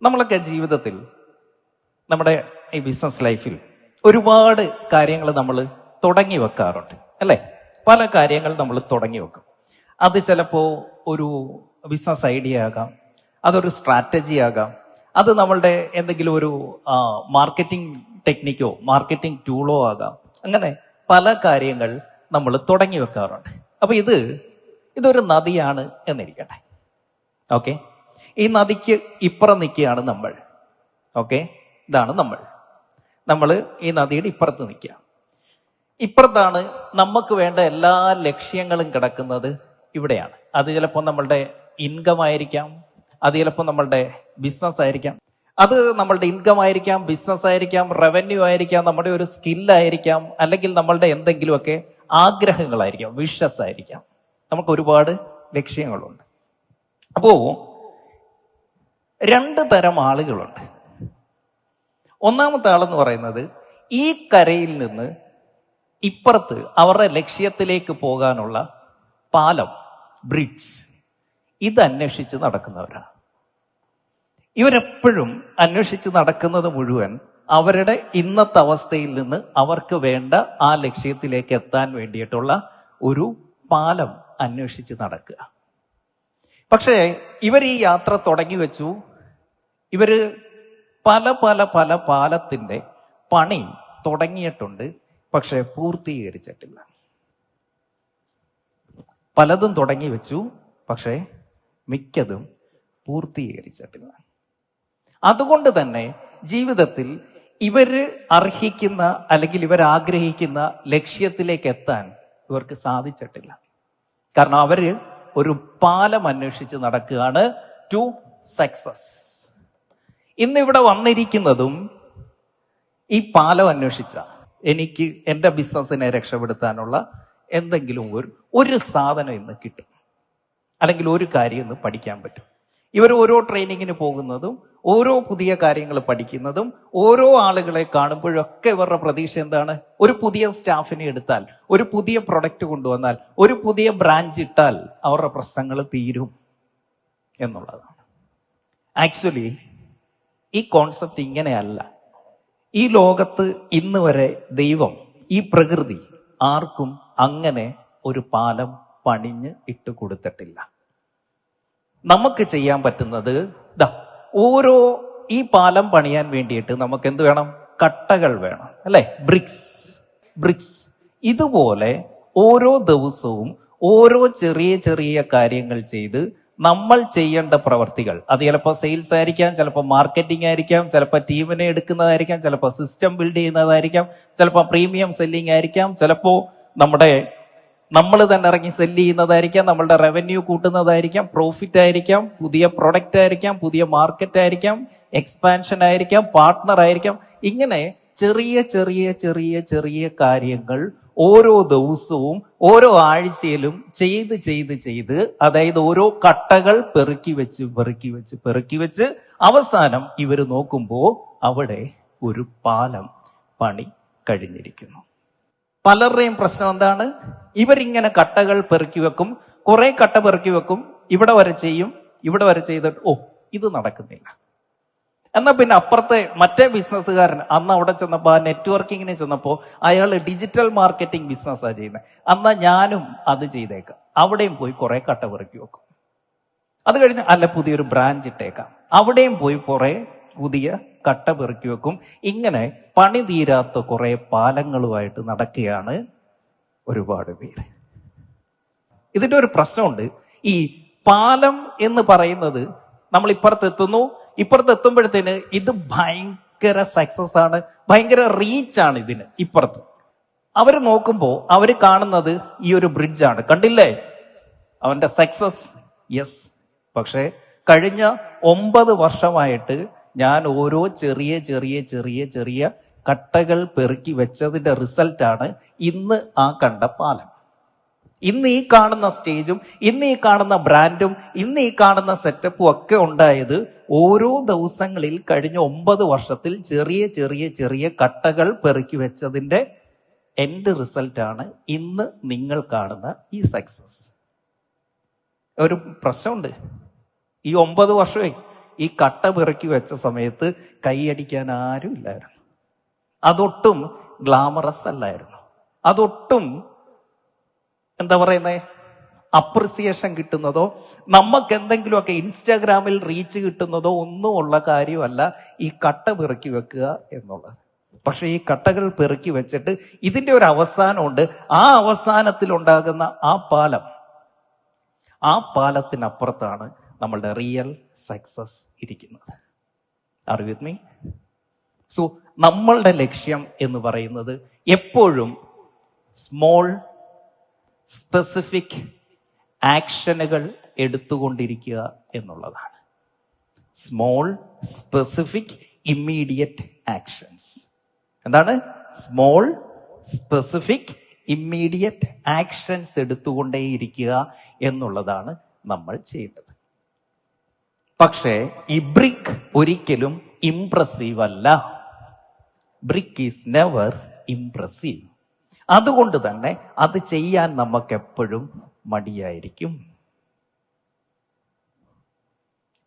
നമ്മളൊക്കെ ജീവിതത്തിൽ നമ്മുടെ ഈ ബിസിനസ് ലൈഫിൽ ഒരുപാട് കാര്യങ്ങൾ നമ്മൾ തുടങ്ങി വെക്കാറുണ്ട് അല്ലേ? പല കാര്യങ്ങൾ നമ്മൾ തുടങ്ങി വെക്കും. അത് ചിലപ്പോൾ ഒരു ബിസിനസ് ഐഡിയ ആകാം, അതൊരു സ്ട്രാറ്റജി ആകാം, അത് നമ്മളുടെ എന്തെങ്കിലും ഒരു മാർക്കറ്റിംഗ് ടെക്നിക്കോ മാർക്കറ്റിംഗ് ടൂളോ ആകാം. അങ്ങനെ പല കാര്യങ്ങൾ നമ്മൾ തുടങ്ങി വെക്കാറുണ്ട്. അപ്പൊ ഇതൊരു നദിയാണ് എന്നിരിക്കട്ടെ. ഓക്കെ, ഈ നദിക്ക് ഇപ്പുറം നിൽക്കുകയാണ് നമ്മൾ. ഓക്കെ, ഇതാണ് നമ്മൾ ഈ നദിയുടെ ഇപ്പുറത്ത് നിൽക്കുക. ഇപ്പുറത്താണ് നമുക്ക് വേണ്ട എല്ലാ ലക്ഷ്യങ്ങളും കിടക്കുന്നത്. ഇവിടെയാണ്. അത് ചിലപ്പോൾ നമ്മളുടെ ഇൻകം ആയിരിക്കാം, അത് ചിലപ്പോൾ നമ്മളുടെ ബിസിനസ് ആയിരിക്കാം, അത് നമ്മളുടെ ഇൻകം ആയിരിക്കാം, ബിസിനസ് ആയിരിക്കാം, റവന്യൂ ആയിരിക്കാം, നമ്മുടെ ഒരു സ്കില്ലായിരിക്കാം, അല്ലെങ്കിൽ നമ്മളുടെ എന്തെങ്കിലുമൊക്കെ ആഗ്രഹങ്ങളായിരിക്കാം, വിഷസ് ആയിരിക്കാം. നമുക്ക് ഒരുപാട് ലക്ഷ്യങ്ങളുണ്ട്. അപ്പോ രണ്ട് തരം ആളുകളുണ്ട്. ഒന്നാമത്തെ ആളെന്ന് പറയുന്നത് ഈ കരയിൽ നിന്ന് ഇപ്പുറത്ത് അവരുടെ ലക്ഷ്യത്തിലേക്ക് പോകാനുള്ള പാലം, ബ്രിഡ്ജ്, ഇത് അന്വേഷിച്ച് നടക്കുന്നവരാണ്. ഇവരെപ്പോഴും അന്വേഷിച്ച് നടക്കുന്നത് മുഴുവൻ അവരുടെ ഇന്നത്തെ അവസ്ഥയിൽ നിന്ന് അവർക്ക് വേണ്ട ആ ലക്ഷ്യത്തിലേക്ക് എത്താൻ വേണ്ടിയിട്ടുള്ള ഒരു പാലം അന്വേഷിച്ച് നടക്കുക. പക്ഷേ ഇവർ ഈ യാത്ര തുടങ്ങി വെച്ചു. ഇവര് പല പല പല പാലത്തിന്റെ പണി തുടങ്ങിയിട്ടുണ്ട്, പക്ഷെ പൂർത്തീകരിച്ചിട്ടില്ല. പലതും തുടങ്ങി വെച്ചു, പക്ഷെ മിക്കതും പൂർത്തീകരിച്ചിട്ടില്ല. അതുകൊണ്ട് തന്നെ ജീവിതത്തിൽ ഇവര് അർഹിക്കുന്ന അല്ലെങ്കിൽ ഇവർ ആഗ്രഹിക്കുന്ന ലക്ഷ്യത്തിലേക്ക് എത്താൻ ഇവർക്ക് സാധിച്ചിട്ടില്ല. കാരണം അവര് ഒരു പാലം അന്വേഷിച്ച് നടക്കുകയാണ് ടു സക്സസ്. ഇന്നിവിടെ വന്നിരിക്കുന്നതും ഈ പാലം അന്വേഷിച്ച, എനിക്ക് എൻ്റെ ബിസിനസ്സിനെ രക്ഷപ്പെടുത്താനുള്ള എന്തെങ്കിലും ഒരു സാധനം ഇന്ന് കിട്ടും, അല്ലെങ്കിൽ ഒരു കാര്യം ഇന്ന് പഠിക്കാൻ പറ്റും. ഇവർ ഓരോ ട്രെയിനിങ്ങിന് പോകുന്നതും ഓരോ പുതിയ കാര്യങ്ങൾ പഠിക്കുന്നതും ഓരോ ആളുകളെ കാണുമ്പോഴൊക്കെ ഇവരുടെ പ്രതീക്ഷ എന്താണ്? ഒരു പുതിയ സ്റ്റാഫിനെ എടുത്താൽ, ഒരു പുതിയ പ്രൊഡക്റ്റ് കൊണ്ടുവന്നാൽ, ഒരു പുതിയ ബ്രാഞ്ച് ഇട്ടാൽ അവരുടെ പ്രശ്നങ്ങൾ തീരും എന്നുള്ളതാണ്. ആക്ച്വലി ഈ കോൺസെപ്റ്റ് ഇങ്ങനെയല്ല. ഈ ലോകത്ത് ഇന്ന് വരെ ദൈവം, ഈ പ്രകൃതി ആർക്കും അങ്ങനെ ഒരു പാലം പണിഞ്ഞ് ഇട്ട് കൊടുത്തിട്ടില്ല. നമുക്ക് ചെയ്യാൻ പറ്റുന്നത് ഓരോ ഈ പാലം പണിയാൻ വേണ്ടിയിട്ട് നമുക്ക് എന്ത് വേണം? കട്ടകൾ വേണം, അല്ലെ? ബ്രിക്സ്. ഇതുപോലെ ഓരോ ദിവസവും ഓരോ ചെറിയ ചെറിയ കാര്യങ്ങൾ ചെയ്ത് നമ്മൾ ചെയ്യേണ്ട പ്രവർത്തികൾ, അത് ചിലപ്പോൾ സെയിൽസ് ആയിരിക്കാം, ചിലപ്പോൾ മാർക്കറ്റിംഗ് ആയിരിക്കാം, ചിലപ്പോൾ ടീമിനെ എടുക്കുന്നതായിരിക്കാം, ചിലപ്പോൾ സിസ്റ്റം ബിൽഡ് ചെയ്യുന്നതായിരിക്കാം, ചിലപ്പോൾ പ്രീമിയം സെല്ലിംഗ് ആയിരിക്കാം, ചിലപ്പോൾ നമ്മൾ തന്നെ ഇറങ്ങി സെല്ല് ചെയ്യുന്നതായിരിക്കാം, നമ്മളുടെ റവന്യൂ കൂട്ടുന്നതായിരിക്കാം, പ്രോഫിറ്റ് ആയിരിക്കാം, പുതിയ പ്രൊഡക്റ്റ് ആയിരിക്കാം, പുതിയ മാർക്കറ്റ് ആയിരിക്കാം, എക്സ്പാൻഷൻ ആയിരിക്കാം, പാർട്ട്ണർ ആയിരിക്കാം. ഇങ്ങനെ ചെറിയ ചെറിയ ചെറിയ ചെറിയ കാര്യങ്ങൾ ഓരോ ദിവസവും ഓരോ ആഴ്ചയിലും ചെയ്ത് അതായത് ഓരോ കട്ടകൾ പെറുക്കി വെച്ച് അവസാനം ഇവർ നോക്കുമ്പോൾ അവിടെ ഒരു പാലം പണി കഴിഞ്ഞിരിക്കുന്നു. പലരുടെയും പ്രശ്നം എന്താണ്? ഇവരിങ്ങനെ കട്ടകൾ പെറുക്കി വെക്കും, കുറെ കട്ട പെറുക്കി വെക്കും, ഇവിടെ വരെ ചെയ്യും, ഇവിടെ വരെ ചെയ്തിട്ട് ഇത് നടക്കുന്നില്ല. എന്നാൽ പിന്നെ അപ്പുറത്തെ മറ്റേ ബിസിനസ്സുകാരൻ അന്ന് അവിടെ ചെന്നപ്പോൾ, ആ നെറ്റ്വർക്കിങ്ങിന് ചെന്നപ്പോൾ അയാൾ ഡിജിറ്റൽ മാർക്കറ്റിംഗ് ബിസിനസ്സാണ് ചെയ്യുന്നത്. എന്നാൽ ഞാനും അത് ചെയ്തേക്കാം, അവിടെയും പോയി കുറെ കട്ട പെറുക്കി വെക്കും. അത് കഴിഞ്ഞ് പുതിയൊരു ബ്രാഞ്ച് ഇട്ടേക്കാം, അവിടെയും പോയി കുറെ പുതിയ കട്ട പെറുക്കി വെക്കും. ഇങ്ങനെ പണി തീരാത്ത കുറെ പാലങ്ങളുമായിട്ട് നടക്കുകയാണ് ഒരുപാട് പേര്. ഇതിന്റെ ഒരു പ്രശ്നമുണ്ട്. ഈ പാലം എന്ന് പറയുന്നത് നമ്മൾ ഇപ്പുറത്തെത്തുമ്പോഴത്തേന് ഇത് ഭയങ്കര സക്സസ് ആണ്, ഭയങ്കര റീച്ചാണ് ഇതിന്. ഇപ്പുറത്ത് അവര് നോക്കുമ്പോൾ അവര് കാണുന്നത് ഈ ഒരു ബ്രിഡ്ജാണ്. കണ്ടില്ലേ അവന്റെ സക്സസ്? യെസ്. പക്ഷെ കഴിഞ്ഞ 9 വർഷമായിട്ട് ഞാൻ ഓരോ ചെറിയ ചെറിയ ചെറിയ ചെറിയ കട്ടകൾ പെറുക്കി വെച്ചതിന്റെ റിസൾട്ടാണ് ഇന്ന് ആ കണ്ട പാലം. ഇന്ന് ഈ കാണുന്ന സ്റ്റേജും ഇന്ന് ഈ കാണുന്ന ബ്രാൻഡും ഇന്ന് ഈ കാണുന്ന സെറ്റപ്പും ഒക്കെ ഉണ്ടായത് ഓരോ ദിവസങ്ങളിൽ കഴിഞ്ഞ 9 വർഷത്തിൽ ചെറിയ ചെറിയ ചെറിയ കട്ടകൾ പെറുക്കി വെച്ചതിന്റെ എൻഡ് റിസൾട്ടാണ് ഇന്ന് നിങ്ങൾ കാണുന്ന ഈ സക്സസ്. ഒരു പ്രശ്നമുണ്ട്. ഈ 9 വർഷമേ ഈ കട്ട പെറുക്കി വെച്ച സമയത്ത് കൈയടിക്കാൻ ആരും ഇല്ലായിരുന്നു. അതൊട്ടും ഗ്ലാമറസ് അല്ലായിരുന്നു. അതൊട്ടും എന്താ പറയുന്നേ, അപ്രിസിയേഷൻ കിട്ടുന്നതോ നമുക്ക് എന്തെങ്കിലുമൊക്കെ ഇൻസ്റ്റാഗ്രാമിൽ റീച്ച് കിട്ടുന്നതോ ഒന്നും ഉള്ള കാര്യമല്ല ഈ കട്ട പെറുക്കി വെക്കുക എന്നുള്ളത്. പക്ഷെ ഈ കട്ടകൾ പെറുക്കി വെച്ചിട്ട് ഇതിന്റെ ഒരു അവസാനമുണ്ട്. ആ അവസാനത്തിൽ ഉണ്ടാകുന്ന ആ പാലത്തിനപ്പുറത്താണ് നമ്മളുടെ റിയൽ സക്സസ് ഇരിക്കുന്നത്. Are with me? സോ നമ്മളുടെ ലക്ഷ്യം എന്ന് പറയുന്നത് എപ്പോഴും സ്മോൾ സ്പെസിഫിക് ആക്ഷനുകൾ എടുത്തുകൊണ്ടിരിക്കുക എന്നുള്ളതാണ്. Small specific immediate actions. എന്താണ്? സ്മോൾ സ്പെസിഫിക് ഇമ്മീഡിയറ്റ് ആക്ഷൻസ് എടുത്തുകൊണ്ടേയിരിക്കുക എന്നുള്ളതാണ് നമ്മൾ ചെയ്യേണ്ടത്. പക്ഷേ ഈ ബ്രിക്ക് ഒരിക്കലും ഇംപ്രസീവ് അല്ല. Brick is never impressive. അതുകൊണ്ട് തന്നെ അത് ചെയ്യാൻ നമുക്ക് എപ്പോഴും മടിയായിരിക്കും.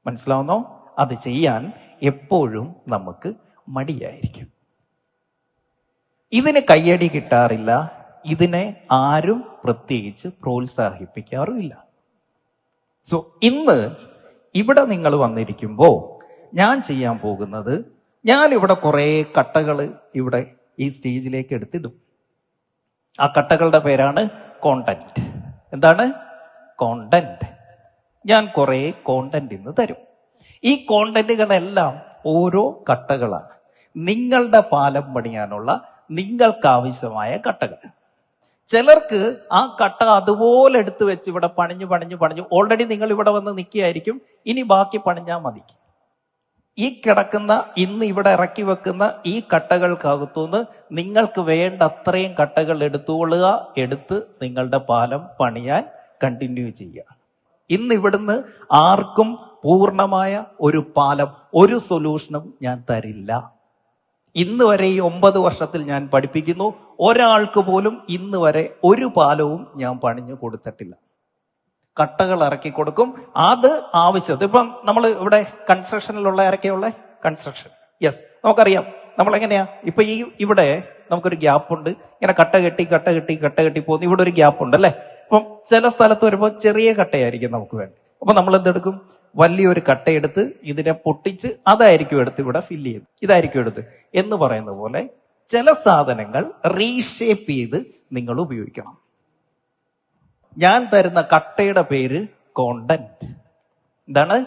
മനസ്സിലാവുന്നോ? അത് ചെയ്യാൻ എപ്പോഴും നമുക്ക് മടിയായിരിക്കും. ഇതിന് കയ്യടി കിട്ടാറില്ല. ഇതിനെ ആരും പ്രത്യേകിച്ച് പ്രോത്സാഹിപ്പിക്കാറുമില്ല. സോ ഇന്ന് ഇവിടെ നിങ്ങൾ വന്നിരിക്കുമ്പോൾ ഞാൻ ചെയ്യാൻ പോകുന്നത്, ഞാൻ ഇവിടെ കുറെ കട്ടകൾ ഇവിടെ ഈ സ്റ്റേജിലേക്ക് എടുത്തിടും. ആ കട്ടകളുടെ പേരാണ് കോണ്ടന്റ്. എന്താണ്? കോണ്ടന്റ്. ഞാൻ കുറെ കോണ്ടന്റ് ഇന്ന് തരും. ഈ കോണ്ടന്റുകളെല്ലാം ഓരോ കട്ടകളാണ്. നിങ്ങളുടെ പാലം പണിയാനുള്ള നിങ്ങൾക്ക് ആവശ്യമായ കട്ടകൾ. ചിലർക്ക് ആ കട്ട അതുപോലെ എടുത്തു വെച്ച് ഇവിടെ പണിഞ്ഞു ഓൾറെഡി നിങ്ങൾ ഇവിടെ വന്ന് നിൽക്കുകയായിരിക്കും. ഇനി ബാക്കി പണിഞ്ഞാൽ മതി. ഈ കിടക്കുന്ന ഇന്ന് ഇവിടെ ഇറക്കി വെക്കുന്ന ഈ കട്ടകൾക്കകത്തുനിന്ന് നിങ്ങൾക്ക് വേണ്ട അത്രയും കട്ടകൾ എടുത്തുകൊള്ളുക. എടുത്ത് നിങ്ങളുടെ പാലം പണിയാൻ കണ്ടിന്യൂ ചെയ്യുക. ഇന്ന് ഇവിടുന്ന് ആർക്കും പൂർണ്ണമായ ഒരു പാലം, ഒരു സൊല്യൂഷനും ഞാൻ തരില്ല. ഇന്ന് വരെ ഈ 9 വർഷത്തിൽ ഞാൻ പഠിപ്പിക്കുന്നു, ഒരാൾക്ക് പോലും ഇന്ന് വരെ ഒരു പാലവും ഞാൻ പണിഞ്ഞു കൊടുത്തിട്ടില്ല. കട്ടകൾ ഇറക്കി കൊടുക്കും. അത് ആവശ്യത്തിൽ ഇപ്പം നമ്മൾ ഇവിടെ കൺസ്ട്രക്ഷനിലുള്ള ഇറക്കിയുള്ള കൺസ്ട്രക്ഷൻ, യെസ്, നമുക്കറിയാം നമ്മൾ എങ്ങനെയാ. ഇപ്പൊ ഇവിടെ നമുക്കൊരു ഗ്യാപ്പ് ഉണ്ട്. ഇങ്ങനെ കട്ട കെട്ടി പോകുന്നു. ഇവിടെ ഒരു ഗ്യാപ്പ് ഉണ്ട് അല്ലെ. അപ്പം ചില സ്ഥലത്ത് വരുമ്പോൾ ചെറിയ കട്ടയായിരിക്കും നമുക്ക് വേണ്ടി. അപ്പൊ നമ്മൾ എന്തെടുക്കും? വലിയൊരു കട്ടയെടുത്ത് ഇതിനെ പൊട്ടിച്ച് അതായിരിക്കും എടുത്ത് ഇവിടെ ഫില്ല് ചെയ്ത് ഇതായിരിക്കും എടുത്ത് എന്ന് പറയുന്ന പോലെ ചില സാധനങ്ങൾ റീഷേപ്പ് ചെയ്ത് നിങ്ങൾ ഉപയോഗിക്കണം. ഞാൻ തരുന്ന കട്ടയുടെ പേര് കോണ്ടന്റ്. എന്താണ്?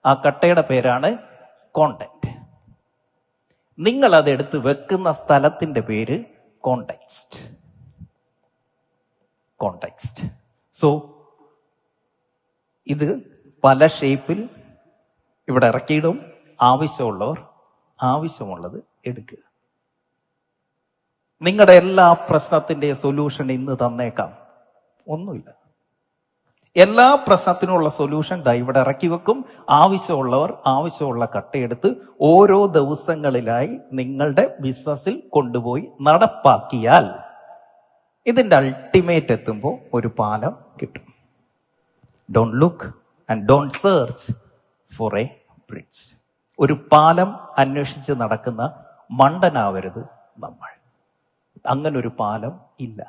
ആ കട്ടയുടെ പേരാണ് കോണ്ടന്റ്. നിങ്ങൾ അതെടുത്ത് വെക്കുന്ന സ്ഥലത്തിന്റെ പേര് കോണ്ടെക്സ്റ്റ്. സോ ഇത് പല ഷേപ്പിൽ ഇവിടെ ഇറക്കിയിടും. ആവശ്യമുള്ളവർ ആവശ്യമുള്ളത് എടുക്കുക. നിങ്ങളുടെ എല്ലാ പ്രശ്നത്തിന്റെ സൊല്യൂഷൻ ഇന്ന് തന്നേക്കാം. ഒന്നുമില്ല. എല്ലാ പ്രശ്നത്തിനുള്ള സൊല്യൂഷൻ ഇവിടെ ഇറക്കി വെക്കും. ആവശ്യമുള്ളവർ ആവശ്യമുള്ള കട്ടയെടുത്ത് ഓരോ ദിവസങ്ങളിലായി നിങ്ങളുടെ ബിസിനസ്സിൽ കൊണ്ടുപോയി നടപ്പാക്കിയാൽ ഇതിന്റെ അൾട്ടിമേറ്റ് എത്തുമ്പോൾ ഒരു പാലം കിട്ടും. Don't look and don't search for A bridge. ഒരു പാലം അന്വേഷിച്ച് നടക്കുന്ന മണ്ടനാവരുത് നമ്മൾ. അങ്ങനൊരു പാലം ഇല്ല.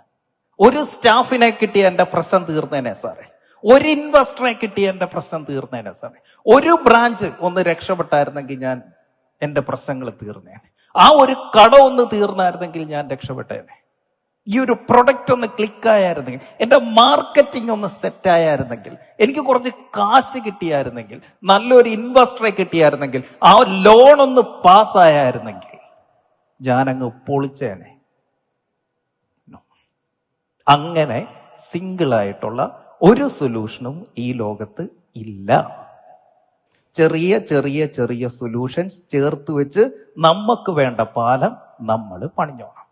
ഒരു സ്റ്റാഫിനെ കിട്ടിയ എന്റെ പ്രശ്നം തീർന്നേനെ സാറേ. ഒരു ഇൻവെസ്റ്ററെ കിട്ടിയ എന്റെ പ്രശ്നം തീർന്നേനെ സാറേ. ഒരു ബ്രാഞ്ച് ഒന്ന് രക്ഷപ്പെട്ടായിരുന്നെങ്കിൽ ഞാൻ എന്റെ പ്രശ്നങ്ങൾ തീർന്നേനെ. ആ ഒരു കട ഒന്ന് തീർന്നായിരുന്നെങ്കിൽ ഞാൻ രക്ഷപ്പെട്ടേനെ. ഈ ഒരു പ്രൊഡക്റ്റ് ഒന്ന് ക്ലിക്കായായിരുന്നെങ്കിൽ, എന്റെ മാർക്കറ്റിംഗ് ഒന്ന് സെറ്റ് ആയായിരുന്നെങ്കിൽ, എനിക്ക് കുറച്ച് കാശ് കിട്ടിയായിരുന്നെങ്കിൽ, നല്ലൊരു ഇൻവെസ്റ്ററെ കിട്ടിയായിരുന്നെങ്കിൽ, ആ ലോൺ ഒന്ന് പാസ്സായായിരുന്നെങ്കിൽ ഞാനങ്ങ് പൊളിച്ചേനെ. അങ്ങനെ സിംഗിളായിട്ടുള്ള ഒരു സൊല്യൂഷനും ഈ ലോകത്ത് ഇല്ല. ചെറിയ ചെറിയ ചെറിയ സൊല്യൂഷൻസ് ചേർത്ത് വെച്ച് നമുക്ക് വേണ്ട പാലം നമ്മൾ പണിഞ്ഞോണം.